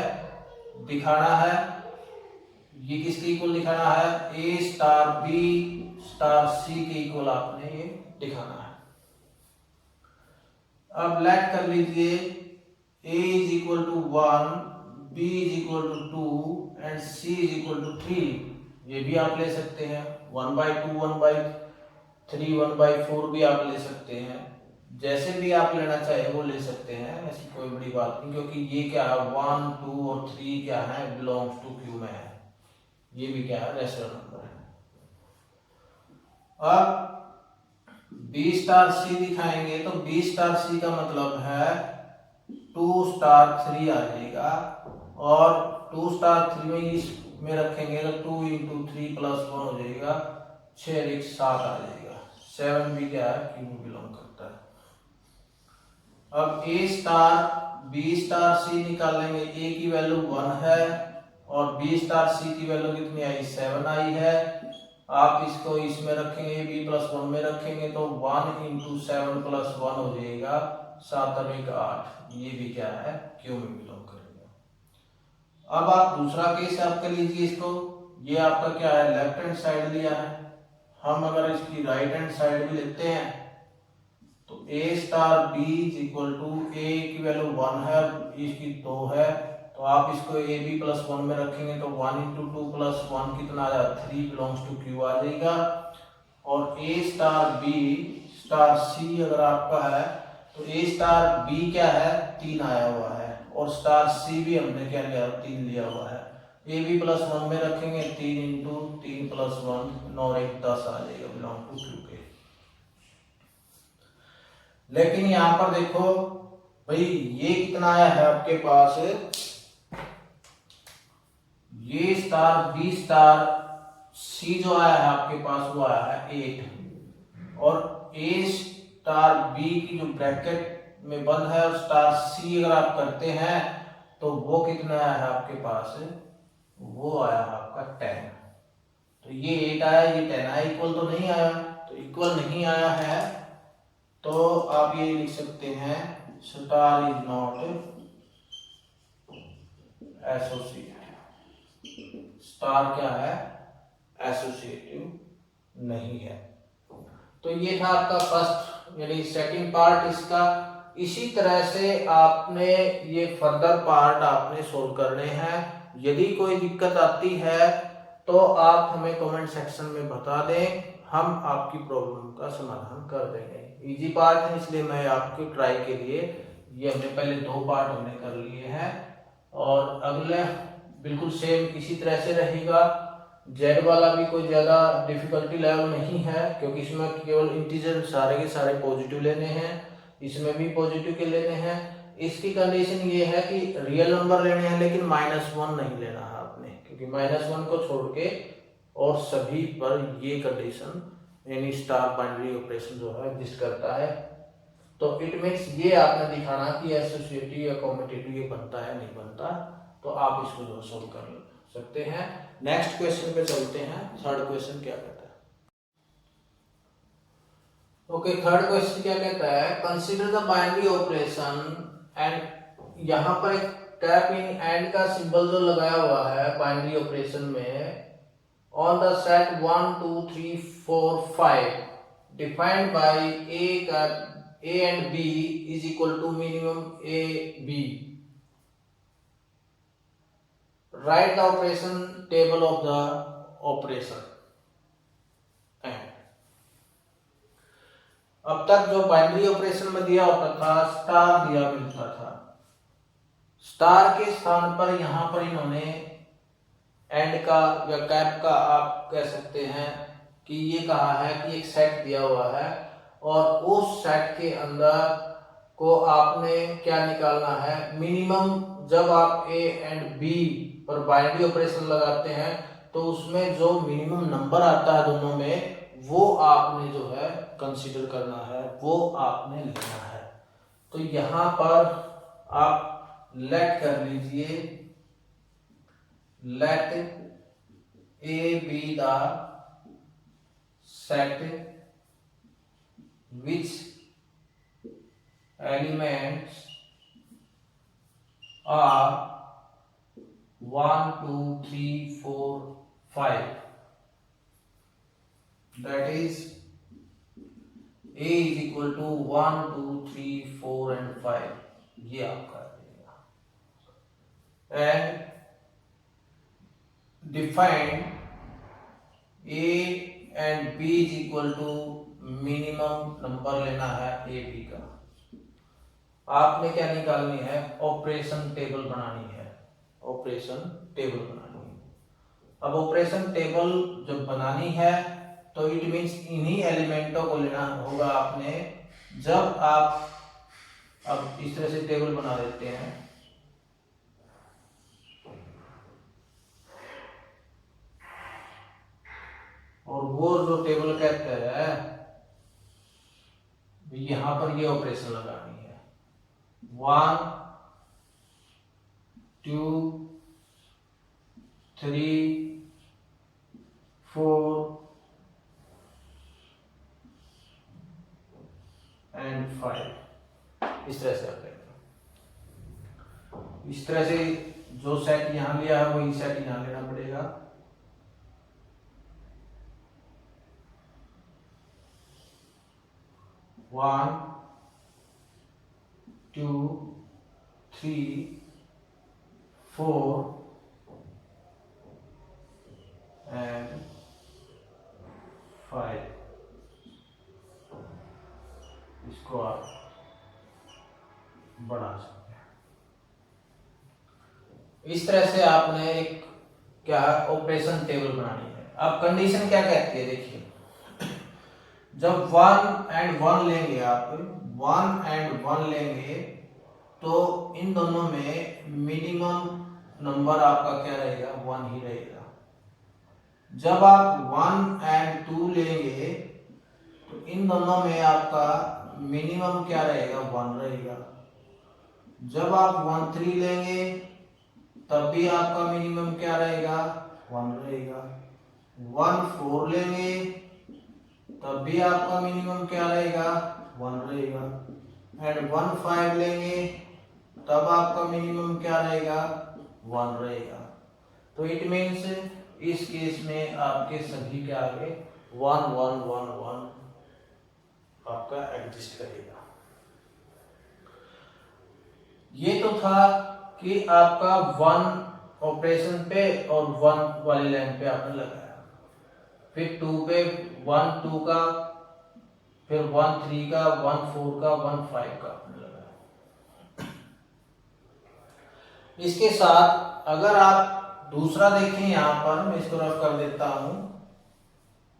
दिखाना है, ये किसके इक्वल दिखाना है, ए स्टार बी स्टार सी के इक्वल आपने ये दिखाना है। अब लेट कर लीजिए a is equal to 1, b is equal to 2 and c is equal to 3। ये भी आप ले सकते हैं 1/2 1/3 1/4 भी आप ले सकते हैं, जैसे भी आप लेना चाहे वो ले सकते हैं, ऐसी कोई बड़ी बात नहीं, क्योंकि ये क्या है 1 2 और 3 क्या है बिलोंग्स टू क्यू में है, ये भी क्या है रैशनल नंबर है। अब बी स्टार सी दिखाएंगे तो बी स्टार सी का मतलब है 2 स्टार 3 आ जाएगा, और 2 स्टार 3 में इसमें रखेंगे तो 2 इंटू 3 प्लस 1 हो जाएगा, 6 और 1 7 आ जाएगा। 7 भी क्या है, क्यू में बिलोंग करता है। अब ए स्टार बी स्टार सी निकालेंगे, ए की वैल्यू 1 है और बी स्टार सी की वैल्यू कितनी आई, 7 आई है। आप इसको इसमें रखेंगे, बी प्लस 1 में रखेंगे तो 1 इंटू 7 प्लस 1 हो जाएगा, 7 और 1 8। ये भी क्या है, क्यू में बिलोंग करेगा। अब आप दूसरा केस आप कर लीजिए इसको। ये आपका क्या है, लेफ्ट हैंड साइड लिया है, हम अगर इसकी राइट हैंड साइड भी लेते हैं तो a star B is equal to, a की वैल्यू 1 है, इसकी 2 है, तो आप इसको ए बी प्लस 1 में रखेंगे तो 1 इंटू 2 प्लस 1 कितना आ जाएगा, 3 बिलोंग्स टू क्यू आ जाएगा। और ए स्टार बी स्टार सी अगर आपका है तो ए स्टार बी क्या है, 3 आया हुआ है, और स्टार सी भी हमने क्या लिया, 3 लिया हुआ है। ए बी प्लस 1 में रखेंगे 3 इंटू 3 प्लस 1, 9 और 1 10 आ जाएगा, बिलोंग टू क्यू के। लेकिन यहां पर देखो भाई, ये कितना आया है आपके पास, ये स्टार बी स्टार सी जो आया है आपके पास वो आया है 8, और ए स्टार बी की जो ब्रैकेट में बंद है और स्टार सी अगर आप करते हैं तो वो कितना आया है आपके पास, वो आया है आपका 10। तो ये 8 आया, ये 10 आया, इक्वल तो नहीं आया, तो इक्वल नहीं आया है तो आप ये लिख सकते हैं star is not associate. Star क्या है, एसोसिएटिव नहीं है। तो ये था आपका फर्स्ट यानी सेकंड पार्ट इसका। इसी तरह से आपने ये फर्दर पार्ट आपने सोल्व करने हैं। यदि कोई दिक्कत आती है तो आप हमें कमेंट सेक्शन में बता दें, हम आपकी प्रॉब्लम का समाधान कर देंगे। इजी पार्ट है इसलिए मैं आपके ट्राई के लिए ये हमने पहले 2 पार्ट हमने कर लिए हैं, और अगले बिल्कुल सेम इसी तरह से रहेगा। जेड वाला भी कोई ज़्यादा डिफिकल्टी लेवल नहीं है, क्योंकि इसमें केवल इंटीजर सारे के सारे पॉजिटिव लेने हैं, इसमें भी पॉजिटिव के लेने हैं। इसकी कंडीशन ये है कि रियल नंबर लेने हैं लेकिन -1 नहीं लेना है आपने, क्योंकि -1 को छोड़ के और सभी पर ये कंडीशन यानी स्टार बाइनरी ऑपरेशन जो है एग्जिस्ट करता है। तो इट मीन्स ये आपने दिखाना कि एसोसिएटिव या कॉम्पिटिटिव ये बनता है नहीं बनता, तो आप इसको जो सोल्व कर सकते हैं। नेक्स्ट क्वेश्चन पे चलते हैं। थर्ड क्वेश्चन क्या कहता है, ओके थर्ड क्वेश्चन क्या कहता है, consider the binary operation and यहाँ पर एक टैप इन एंड का सिंबल जो लगाया हुआ है बाइनरी ऑपरेशन में, on the set 1 2 3 4 5 defined by A and B is equal to minimum A B. Write the operation table of the operation. अब तक जो बाइनरी ऑपरेशन में दिया होता था स्टार दिया मिलता था, स्टार के स्थान पर यहां पर इन्होंने एंड का या कैप का आप कह सकते हैं कि ये कहा है कि एक सेट दिया हुआ है, और उस सेट के अंदर को आपने क्या निकालना है, मिनिमम। जब आप ए एंड बी पर बाइनरी ऑपरेशन लगाते हैं तो उसमें जो मिनिमम नंबर आता है दोनों में, वो आपने जो है कंसीडर करना है, वो आपने लेना है। तो यहां पर आप लेट कर लीजिए, let A B the set which elements are 1 2 3 4 5, that is A is equal to 1 2 3 4 and 5, ये आपका देगा। and define A and B is equal to minimum number लेना है ए बी का। आपने क्या निकालनी है, ऑपरेशन टेबल बनानी है, ऑपरेशन टेबल बनानी है। अब ऑपरेशन टेबल जब बनानी है तो तो इट मीन्स इन्हीं एलिमेंटों को लेना होगा आपने। जब आप अब इस तरह से टेबल बना देते हैं, और वो जो टेबल कहता है यहां पर ये ऑपरेशन लगानी है, 1 2 3 4 एंड 5। इस तरह से आप लेंगे। इस तरह से जो सेट यहां लिया है वही सेट यहां लेना पड़ेगा। One 2 3 4 and 5। इसको आप बढ़ा सकते हैं। इस तरह से आपने एक क्या ऑपरेशन टेबल बनानी है। अब कंडीशन क्या कहती है, देखिए जब 1 एंड 1 लेंगे, आप 1 एंड 1 लेंगे तो इन दोनों में मिनिमम नंबर आपका क्या रहेगा, 1 ही रहेगा। जब आप 1 एंड 2 लेंगे तो इन दोनों में आपका मिनिमम क्या रहेगा, 1 रहेगा। जब आप 1 3 लेंगे तब भी आपका मिनिमम क्या रहेगा, 1 रहेगा। 1 4 लेंगे तब भी आपका मिनिमम क्या रहेगा, 1 रहेगा। एंड 1 5 लेंगे तब आपका मिनिमम क्या रहेगा, 1 रहेगा। तो इट मीन्स इस केस में आपके सभी के आगे 1 1 1 1 आपका एग्जिस्ट करेगा। ये तो था कि आपका 1 ऑपरेशन पे और 1 वाली लाइन पे आपने लगाया, फिर 2 पे 1 2 का, फिर 1 3 का, 1 4 का, 1 5 का आपने लगाया। इसके साथ अगर आप दूसरा देखें, यहां पर मैं इसको रफ कर देता हूं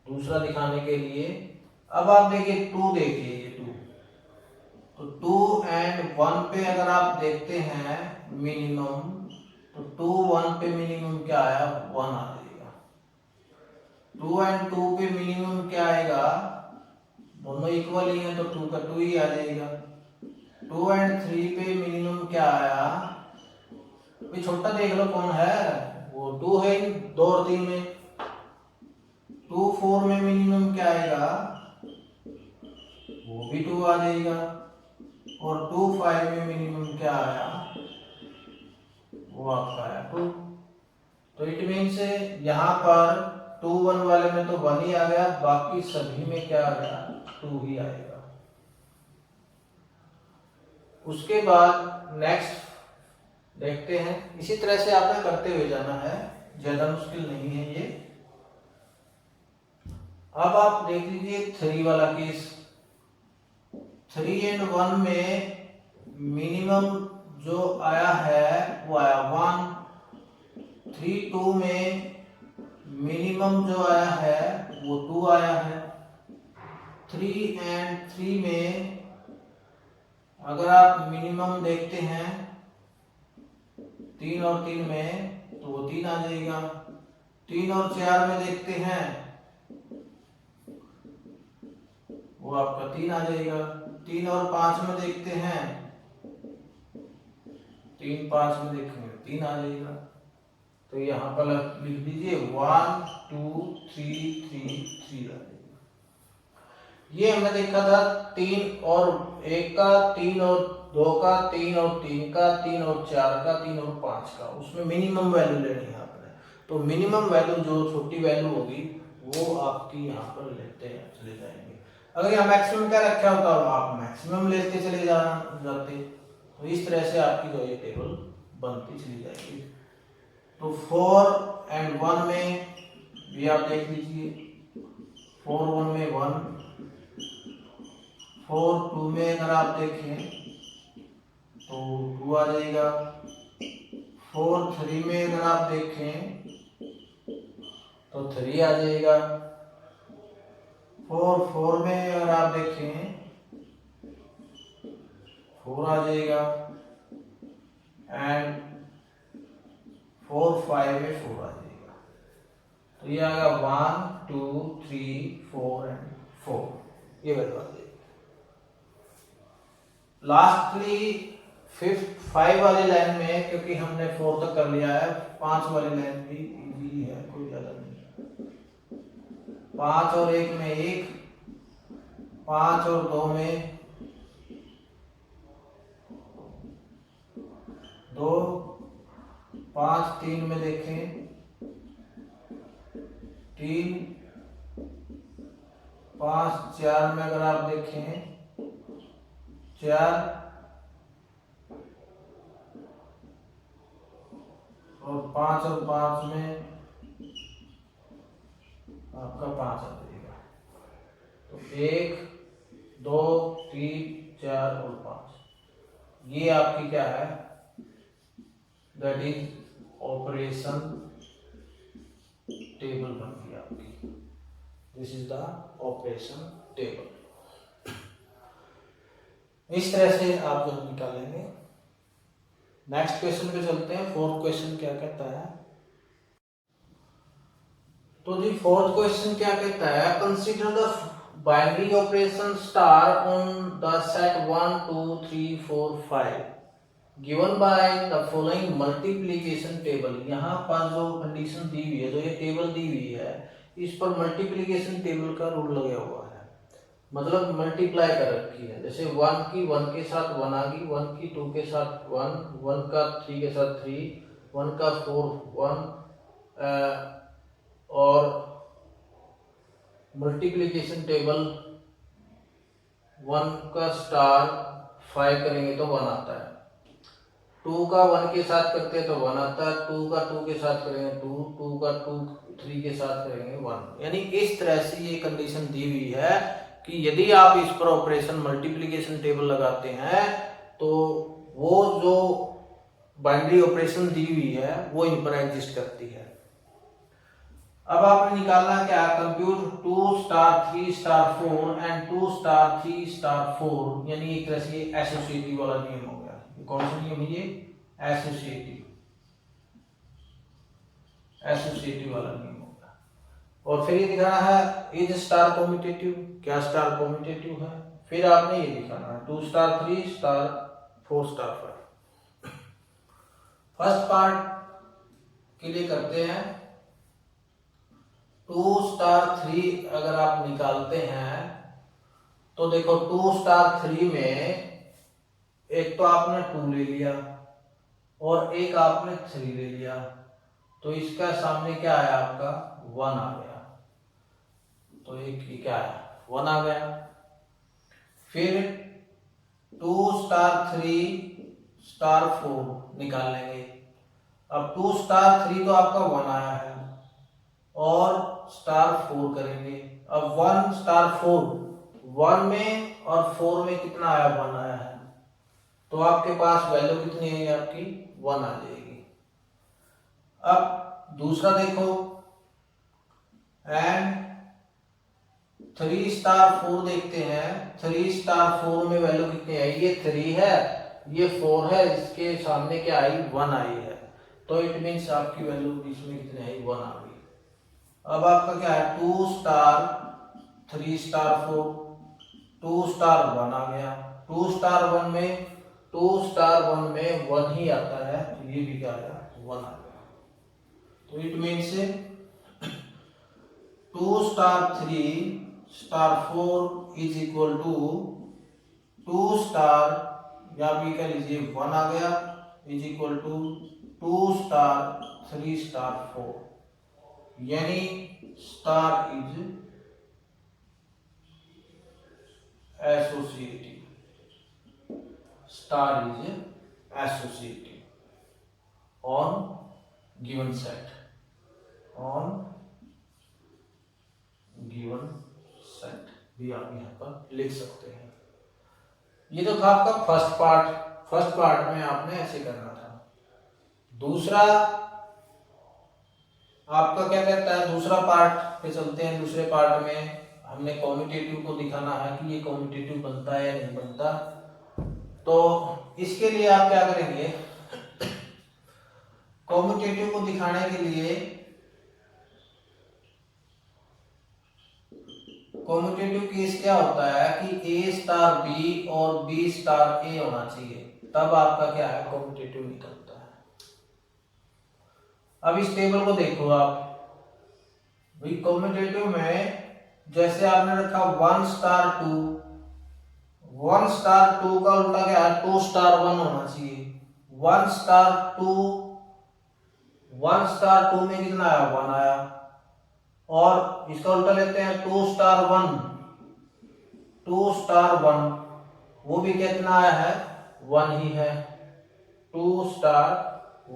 दूसरा दिखाने के लिए। अब आप देखिए 2 देखिए, ये 2, तो 2 एंड 1 पे अगर आप देखते हैं मिनिमम, तो 2 1 पे मिनिमम क्या आया, 1 आ जाएगा। 2 एंड 2 पे मिनिमम क्या आएगा, दोनों इक्वल ही है तो 2 का 2 ही आ जाएगा। 2 एंड 3 पे मिनिमम क्या आया, ये छोटा देख लो कौन है, वो 2 है 2 और 3 में। 2 4 में मिनिमम क्या आएगा, वो भी 2 आ जाएगा। और 2 5 में मिनिमम क्या आया, वो आपका आया 2। तो इट मीन्स यहाँ पर 2 1 वाले में तो 1 ही आ गया, बाकी सभी में क्या आ गया, 2 ही आएगा। उसके बाद नेक्स्ट देखते हैं। इसी तरह से आपने करते हुए जाना है, ज्यादा मुश्किल नहीं है ये। अब आप देख लीजिए 3 वाला केस। 3 एंड 1 में मिनिमम जो आया है वो आया 1। 3 2 में मिनिमम जो आया है वो 2 आया है। 3 एंड 3 में अगर आप मिनिमम देखते हैं 3 और 3 में, तो वो 3 आ जाएगा। 3 और 4 में देखते हैं वो आपका 3 आ जाएगा। 3 और 5 में देखते हैं, 3 5 में देखेंगे 3 आ जाएगा। तो यहाँ पर लिख दीजिए 1 2 3 3 3 आ जाएगा। ये हमने देखा था 3 और 1 का, 3 और 2 का, 3 और 3 का, 3 और 4 का, 3 और 5 का। उसमें मिनिमम वैल्यू लेनी है आपने। तो मिनिमम वैल्यू जो छोटी वैल्यू होगी वो आपकी यहाँ पर लेते हैं चले जाएंगे। अगर यहाँ मैक्सिमम क्या रखा होता है, आप मैक्सिमम लेते चले जाते। तो इस तरह से आपकी जो ये टेबल बनती चली जाएगी। तो 4 एंड 1 में भी आप देख लीजिए, 4 1 में 1, 4 2 में अगर आप देखें तो 2 आ जाएगा। 4 3 में अगर आप देखें तो 3 आ जाएगा। फोर में अगर आप देखें 4 आ जाएगा एंड 4 5 में 4 आ जाएगा, तो ये आएगा 1 2 3 4 एंड 4, ये वैल्यू आ जाएगी। लास्टली 5 वाली लाइन में, क्योंकि हमने 4 तक कर लिया है, 5 वाली लाइन भी इजी है, कोई ज्यादा नहीं। 5 और 1 में 1, 5 और 2 में 2, 5 3 में देखें 3, 5 4 में अगर आप देखें 4 और 5 और 5 में आपका 5 आ जाएगा। तो 1 2 3 4 और 5, ये आपकी क्या है, दैट इज ऑपरेशन टेबल बन गई आपकी। This is the operation table. इस तरह से आप जो निकालेंगे। नेक्स्ट क्वेश्चन पे चलते हैं। फोर्थ क्वेश्चन क्या कहता है, तो जी फोर्थ क्वेश्चन क्या कहता है, consider the binary operation star on the set 1 2 3 4 5 given by the following multiplication table. यहाँ पर जो कंडीशन दी हुई है, जो ये टेबल दी हुई है, इस पर मल्टीप्लिकेशन टेबल का रूल लगा हुआ है, मतलब मल्टीप्लाई कर रखी है। जैसे 1 की 1 के साथ 1 आ गई, 1 की 2 के साथ 1, 1 का 3 के साथ 3, 1 का 4 1, और मल्टीप्लिकेशन टेबल 1 का स्टार 5 करेंगे तो 1 आता है, 2 का 1 के साथ करते हैं तो 1 आता है, 2 का 2 के साथ करेंगे 2, 2 का 2 3 के साथ करेंगे 1। यानी इस तरह से ये कंडीशन दी हुई है कि यदि आप इस पर ऑपरेशन मल्टीप्लिकेशन टेबल लगाते हैं तो वो जो बाइनरी ऑपरेशन दी हुई है वो इन पर एग्जिस्ट करती है। अब आपने निकालना क्या, compute 2 star 3 star 4 and 2 star 3 star 4, यानी एक तरह से एसोसिएटिव वाला नियम हो गया। कौन सा नियम है ये, एसोसिएटिव वाला नियम हो गया। और फिर ये दिखाना है इज स्टार कम्यूटेटिव, क्या स्टार कम्यूटेटिव है। फिर आपने ये दिखाना है 2 star 3 star 4 star 5। First part के लिए करते हैं। 2 स्टार 3 अगर आप निकालते हैं तो देखो 2 स्टार 3 में एक तो आपने 2 ले लिया और एक आपने 3 ले लिया, तो इसका सामने क्या आया, आपका 1 आ गया, तो एक क्या आया, 1 आ गया। फिर 2 स्टार 3 स्टार 4 निकाल लेंगे। अब 2 स्टार 3 तो आपका 1 आया है और स्टार 4 करेंगे। अब 1 स्टार 4, 1 में और 4 में कितना आया, 1 आया है, तो आपके पास वैल्यू कितनी है, आपकी 1 आ जाएगी। अब दूसरा देखो, एंड 3 स्टार 4 देखते हैं। 3 स्टार 4 में वैल्यू कितनी आई, ये 3 है, ये 4 है, इसके सामने क्या आई, 1 आई है, तो इट मीन्स आपकी वैल्यू इसमें कितनी आई, 1 आ गई। अब आपका क्या है, 2 स्टार 3 स्टार 4, 2 स्टार 1 आ गया। 2 स्टार 1 में 1 ही आता है, तो ये भी क्या आया, 1 आ गया। तो it means 2 star 3 star 4 is equal to 2 star, या भी कह लीजिए 1 आ गया, is equal to 2 star 3 star 4, यानी star is associative, star is associative on given set, on given set भी आप यहाँ पर लिख सकते हैं। ये तो था आपका फर्स्ट पार्ट। फर्स्ट पार्ट में आपने ऐसे करना था। दूसरा आपका क्या कहता है, दूसरा पार्ट पे चलते हैं। दूसरे पार्ट में हमने कॉम्यूटेटिव को दिखाना है कि ये कॉम्यूटेटिव बनता है या नहीं बनता। तो इसके लिए आप क्या करेंगे, कॉम्यूटेटिव को दिखाने के लिए कॉम्यूटेटिव केस क्या होता है कि ए स्टार बी और बी स्टार ए होना चाहिए, तब आपका क्या है कॉम्यूटेटिव निकलता है। अब इस टेबल को देखो आप, भाई कॉम्यूटेटिव में जैसे आपने रखा 1 स्टार 2, 1 स्टार 2 का उल्टा क्या है 2 स्टार 1 होना चाहिए। 1 स्टार 2, 1 स्टार 2 में कितना आया 1 आया, और इसका उल्टा लेते हैं 2 स्टार 1, 2 स्टार 1 वो भी कितना आया है 1 ही है। 2 स्टार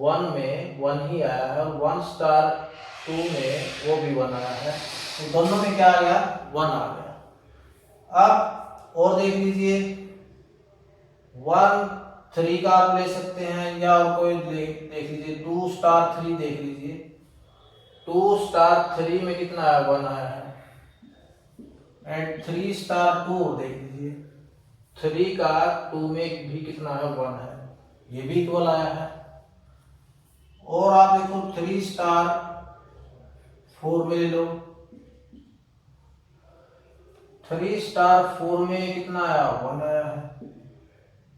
1 में 1 ही आया है और 1 स्टार 2 में वो भी 1 आया है, तो दोनों में क्या आ गया 1 आ गया। अब और देख लीजिए 1 3 का आप ले सकते हैं या और कोई देख लीजिए 2 स्टार 3 देख लीजिए, 2 स्टार 3 में कितना आया 1 आया है, एंड 3 स्टार 2 देख लीजिए 3 का 2 में भी कितना है 1 है, ये भी इक्वल आया है। और आप देखो 3 स्टार 4 में ले लो, 3 स्टार 4 में कितना आया 1 आया है,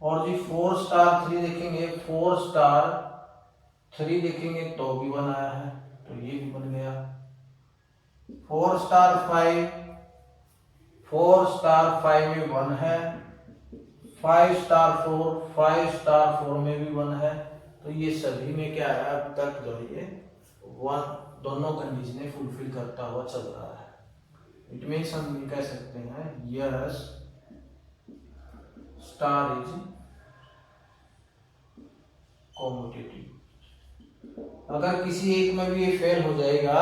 और जी 4 स्टार 3 देखेंगे, 4 स्टार 3 देखेंगे तो भी 1 आया है, तो ये भी बन गया। 4 स्टार 5, 4 स्टार 5 में 1 है, 5 स्टार 4, 5 स्टार 4 में भी 1 है, तो ये सभी में क्या है अब तक जो ये 1 दोनों कंडीशनें फुलफिल करता हुआ चल रहा है। इट मीन्स हम कह सकते हैं यस स्टार इज कॉम्यूटेटिव। अगर किसी एक में भी ये फेल हो जाएगा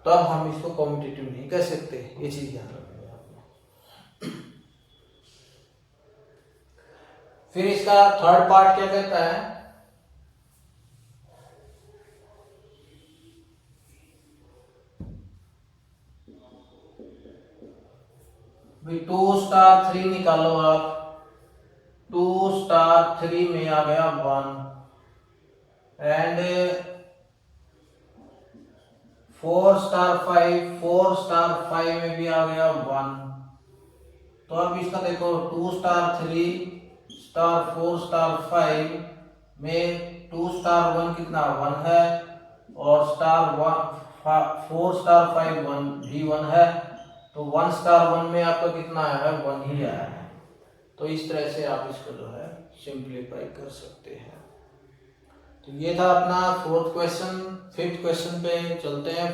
तब हम इसको कॉम्यूटेटिव नहीं कह सकते, ये चीज ध्यान रखिए आपने। फिर इसका थर्ड पार्ट क्या कहता है, भाई 2 स्टार 3 निकालो आप, 2 स्टार 3 में आ गया 1 एंड 4 स्टार 5, 4 स्टार 5 में भी आ गया 1। तो अब इसका देखो 2 स्टार 3 स्टार 4 स्टार 5 में 2 स्टार 1 कितना 1 है, और स्टार 4 स्टार 5 1 भी 1 है, तो 1 स्टार 1 में आपका कितना आया है 1 ही आया है। तो इस तरह से आप इसको जो है सिंप्लीफाई कर सकते हैं। तो ये था अपना फोर्थ क्वेश्चन। फिफ्थ क्वेश्चन पे चलते हैं।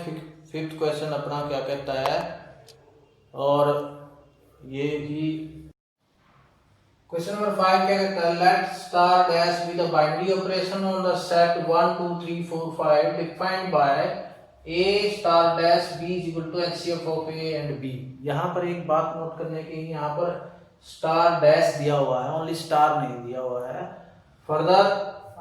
फिफ्थ क्वेश्चन अपना क्या कहता है, और ये भी क्वेश्चन नंबर 5 क्या कहता है, let star dash B the binary operation on the set 1 2 3 4 5 defined by a star dash b is equal to HCF of a and b। यहाँ पर एक बात नोट करने की, यहाँ पर स्टार डैश दिया हुआ है, ओनली स्टार नहीं दिया हुआ है। फर्दर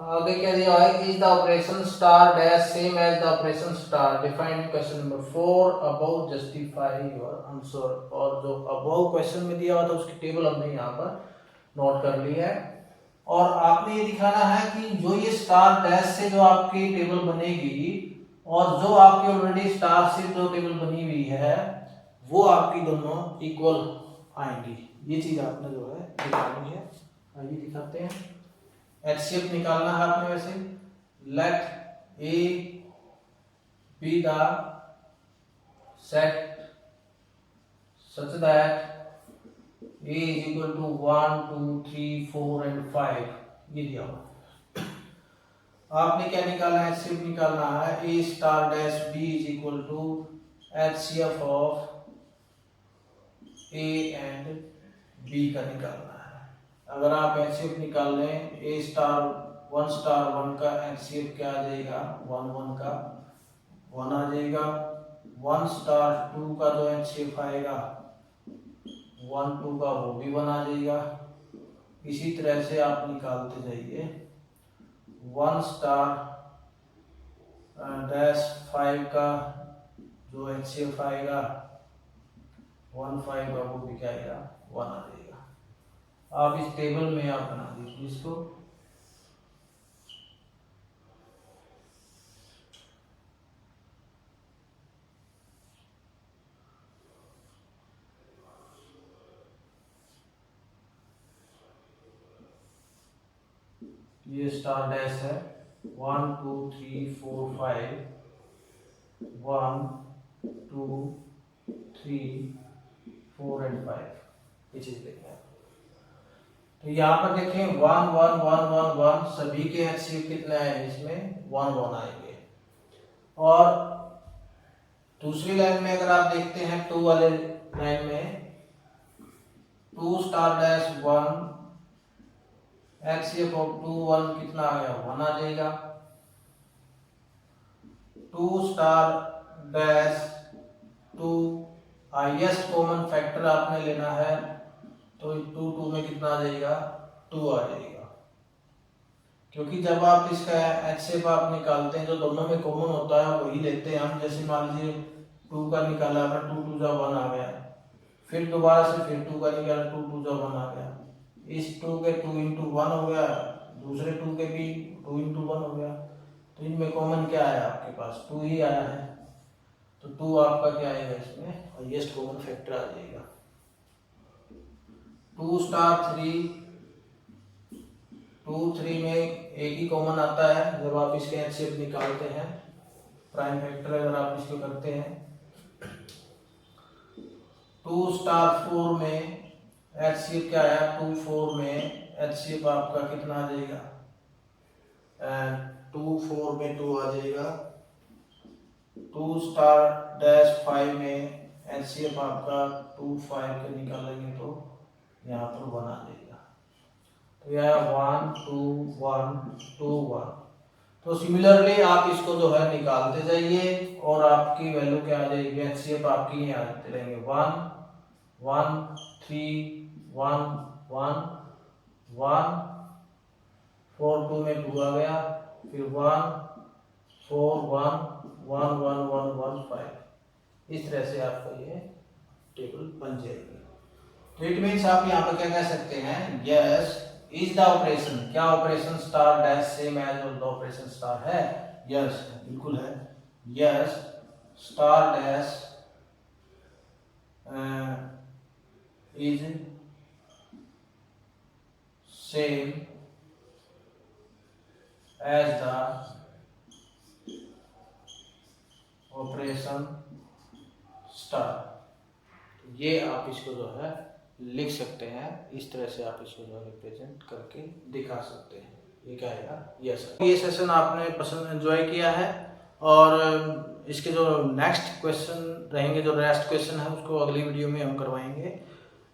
आगे क्या दिया हुआ है, is the operation star dash same as the operation star defined question number 4 above justify your answer. और जो अबव क्वेश्चन में दिया हुआ था उसकी टेबल हमने यहाँ पर नोट कर ली है, और आपने ये दिखाना है कि जो ये स्टार डैश से जो आपकी टेबल बनेगी और जो आपकी ऑलरेडी स्टार से जो टेबल बनी हुई है वो आपकी दोनों इक्वल आएंगी। ये चीज आपने जो है दिखानी है। आइए दिखाते हैं। एचसीएफ निकालना है आपने वैसे, let A B the set such that a is equal to 1 2 3 4 and 5, ये दिया हुआ। आपने क्या निकालना है, एचसीएफ निकालना है a star dash b is equal to HCF of a and b का निकालना है। अगर आप एचसीएफ निकाल लें a स्टार 1 का एचसीएफ क्या आ जाएगा 1 1 का 1 आ जाएगा। 1 स्टार 2 का जो एचसीएफ आएगा 1 2 का वो भी 1 आ जाएगा। इसी तरह से आप निकालते जाइए। 1 स्टार डैश 5 का जो एचसीएफ आएगा 15 का वो भी क्या आएगा 1 आ जाएगा। आप इस टेबल में आप बना दीजिए इसको। ये स्टार डैश है 1 2 3 4 5 1 2 3 4 एंड 5 ये चीज देखना है। तो यहाँ पर देखें 1 1 1 1 1 सभी के एचसीएफ कितने आए इसमें 1 1 आएंगे। और दूसरी लाइन में अगर आप देखते हैं 2 वाले लाइन में 2 स्टार डैश 1 एचसीएफ ऑफ 2 1 कितना आ गया 1 आ जाएगा। 2 star dash 2 highest common factor आपने लेना है तो 2 2 में कितना आ जाएगा 2 आ जाएगा। क्योंकि जब आप इसका एचसीएफ आप निकालते हैं जो दोनों में कॉमन होता है वही लेते हैं हम। जैसे मान लीजिए 2 का निकाला आपने 2 2 जा 1 आ गया, फिर दोबारा से फिर 2 का निकाला 2 2 जा 1 आ गया। इस 2 के 2 इंटू 1 हो गया, दूसरे 2 के भी 2 इंटू 1 हो गया। तो इनमें कॉमन क्या आया आपके पास 2 ही आया है। तो 2 आपका क्या आएगा इसमें हाईएस्ट कॉमन फैक्टर आ जाएगा। 2 स्टार 3 2 3 में एक ही कॉमन आता है जब आप इसके एचसीएफ निकालते हैं प्राइम फैक्टर अगर आप इसको करते हैं। 2 स्टार 4 में एचसीएफ क्या आया 2 4 में एचसीएफ आपका कितना आ जाएगा 2 4 में 2 आ जाएगा। 2 स्टार डैश 5 में एचसीएफ आपका 2 5 का निकालेंगे तो यहाँ पर 1 आ जाएगा। तो यह 1 2 1 2 1। तो सिमिलरली आप इसको जो है निकालते जाइए और आपकी वैल्यू क्या आ जाएगी एचसीएफ आपकी यहाँ आते रहेंगे 1 1 3 1 1 1 4 2 में 2 आ गया, फिर 1 4 1 1 1 1 1 5। इस तरह से आपका ये टेबल बन जाएगी। तो इट मीन्स आप यहाँ पर क्या कह सकते हैं यस इज द ऑपरेशन। क्या operation star dash same as the operation star है? यस बिल्कुल है। Yes star dash is same as the operation star. ये आप इसको जो है लिख सकते हैं, इस तरह से आप इसको जो रिप्रेजेंट करके दिखा सकते हैं। ये क्या आएगा यस। ये सेशन आपने पसंद एंजॉय किया है और इसके जो नेक्स्ट क्वेश्चन रहेंगे जो रेस्ट क्वेश्चन है उसको अगली वीडियो में हम करवाएंगे।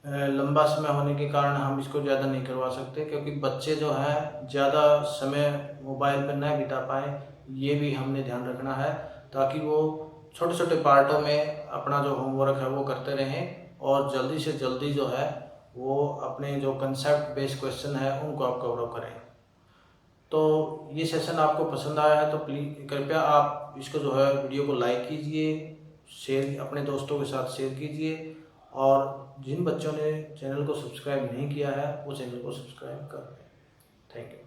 लंबा समय होने के कारण हम इसको ज़्यादा नहीं करवा सकते क्योंकि बच्चे जो है ज़्यादा समय मोबाइल पर न बिता पाए, ये भी हमने ध्यान रखना है ताकि वो छोटे छोटे पार्टों में अपना जो होमवर्क है वो करते रहें और जल्दी से जल्दी जो है वो अपने जो कंसेप्ट बेस्ड क्वेश्चन है उनको आप कवर करें। तो ये सेशन आपको पसंद आया है तो प्लीज़ कृपया आप इसको जो है वीडियो को लाइक कीजिए, शेयर अपने दोस्तों के साथ शेयर कीजिए और जिन बच्चों ने चैनल को सब्सक्राइब नहीं किया है वो चैनल को सब्सक्राइब कर लें। Thank you.